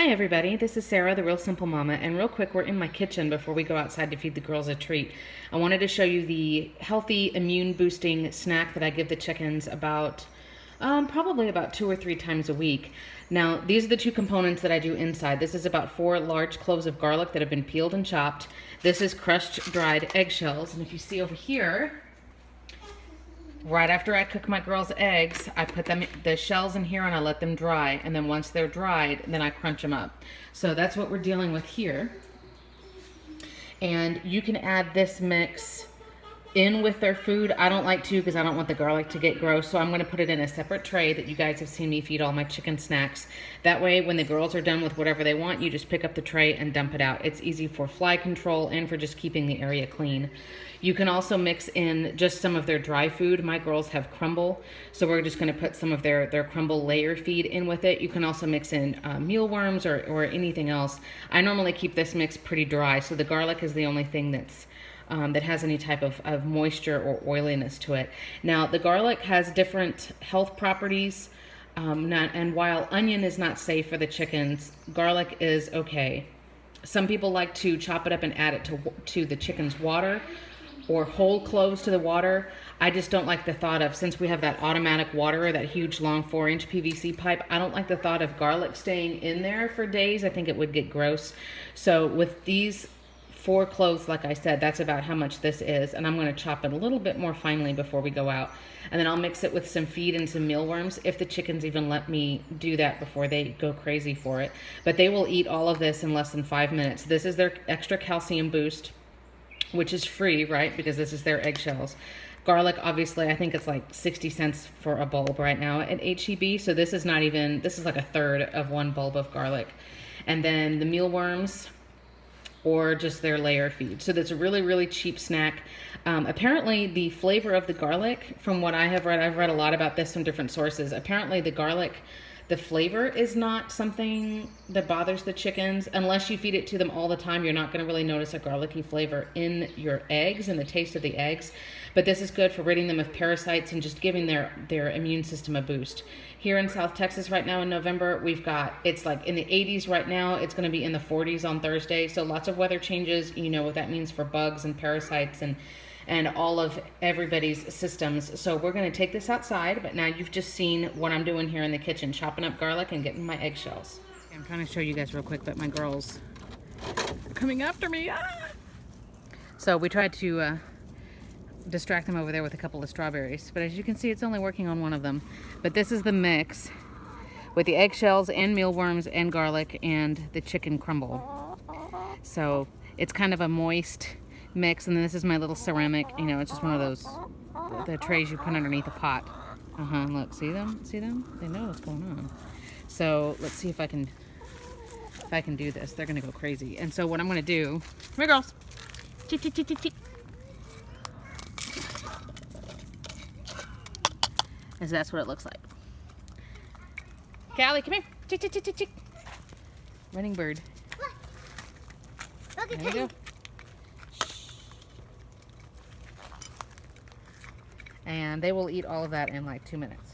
Hi everybody, this is Sarah, the Real Simple Mama, and real quick, we're in my kitchen before we go outside to feed the girls a treat. I wanted to show you the healthy immune boosting snack that I give the chickens probably about 2 or 3 times a week. Now, these are the 2 components that I do inside. This is about 4 large cloves of garlic that have been peeled and chopped. This is crushed dried eggshells, and if you see over here, right after I cook my girls' eggs, I put the shells in here and I let them dry. And then once they're dried, then I crunch them up. So that's what we're dealing with here. And you can add this mix in with their food. I don't like to because I don't want the garlic to get gross. So I'm going to put it in a separate tray that you guys have seen me feed all my chicken snacks. That way, when the girls are done with whatever they want, you just pick up the tray and dump it out. It's easy for fly control and for just keeping the area clean. You can also mix in just some of their dry food. My girls have crumble, so we're just going to put some of their crumble layer feed in with it. You can also mix in mealworms or anything else. I normally keep this mix pretty dry, so the garlic is the only thing that has any type of moisture or oiliness to it. Now, the garlic has different health properties, and while onion is not safe for the chickens, garlic is okay. Some people like to chop it up and add it to the chicken's water, or whole cloves to the water. I just don't like the thought of, since we have that automatic waterer, that huge long 4-inch PVC pipe, I don't like the thought of garlic staying in there for days. I think it would get gross. So with these 4 cloves, like I said, that's about how much this is, and I'm going to chop it a little bit more finely before we go out. And then I'll mix it with some feed and some mealworms, if the chickens even let me do that before they go crazy for it. But they will eat all of this in less than 5 minutes. This is their extra calcium boost, which is free, right? Because this is their eggshells. Garlic, obviously, I think it's like 60 cents for a bulb right now at H-E-B. So this is not even, this is like a third of 1 bulb of garlic. And then the mealworms, or just their layer feed. So that's a really, really cheap snack. Apparently the flavor of the garlic, from what I have read, I've read a lot about this from different sources. Apparently the garlic, the flavor is not something that bothers the chickens. Unless you feed it to them all the time, you're not gonna really notice a garlicky flavor in your eggs and the taste of the eggs. But this is good for ridding them of parasites and just giving their immune system a boost. Here in South Texas right now in November, it's like in the 80s right now. It's gonna be in the 40s on Thursday. So lots of weather changes. You know what that means for bugs and parasites and all of everybody's systems. So we're going to take this outside, but now you've just seen what I'm doing here in the kitchen, chopping up garlic and getting my eggshells. I'm trying to show you guys real quick, but my girls are coming after me. Ah! So we tried to distract them over there with a couple of strawberries, but as you can see, it's only working on one of them. But this is the mix with the eggshells and mealworms and garlic and the chicken crumble. So it's kind of a moist mix, and then this is my little ceramic, it's just one of those, the trays you put underneath a pot. Look, see them? They know what's going on. So let's see if I can do this. They're gonna go crazy. And so what I'm gonna do, come here girls, is that's what it looks like. Callie, come here, running bird. Look at There you go. And they will eat all of that in like 2 minutes.